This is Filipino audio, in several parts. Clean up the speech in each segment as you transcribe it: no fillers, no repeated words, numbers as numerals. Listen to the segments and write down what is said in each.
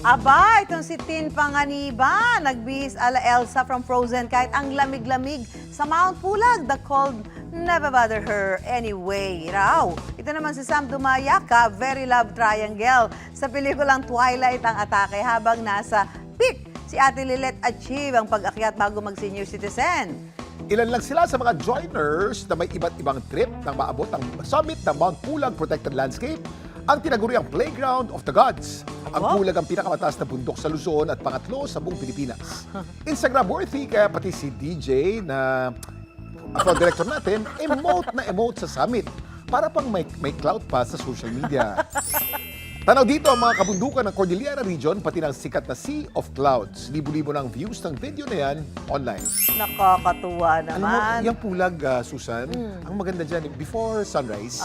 Aba, itong si Tin Panganiban, nagbihis ala Elsa from Frozen kahit ang lamig-lamig sa Mount Pulag. The cold never bother her anyway. Raw. Ito naman si Sam Dumayaka, very love triangle. Sa pelikulang Twilight ang atake habang nasa peak. Si Ate Lilet achieve ang pag-akyat bago mag-senior citizen. Ilan lang sila sa mga joiners na may iba't ibang trip nang maabot ang summit ng Mount Pulag Protected Landscape, ang tinaguriang Playground of the Gods. Ang Wow. Pulag ang pinakamataas na bundok sa Luzon at pangatlo sa buong Pilipinas. Instagram-worthy kaya pati si DJ na upload director natin, emote sa summit para pang may clout pa sa social media. Tanaw dito ang mga kabundukan ng Cordillera Region, pati ng sikat na Sea of Clouds. Libo-libo ng views ng video na yan online. Nakakatuwa Alam mo, naman. yung Pulag, Susan, ang maganda dyan, before sunrise,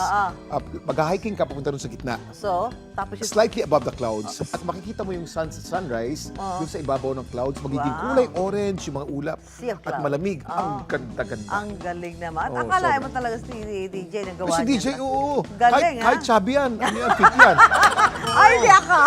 mag-hiking ka papunta rin sa gitna. So, tapos yung... Slightly above the clouds. At makikita mo yung sunrise dun sa ibabaw ng clouds. Magiging Wow. kulay orange yung mga ulap. Sea of At clouds. malamig. Ang ganda-ganda. Ang galing naman. Oo, Akala sobra. mo talaga si DJ na gawa Si DJ, niya. oo. Galing, Kahit chubby yan. Ano yan, fit yan. Ay, di ako.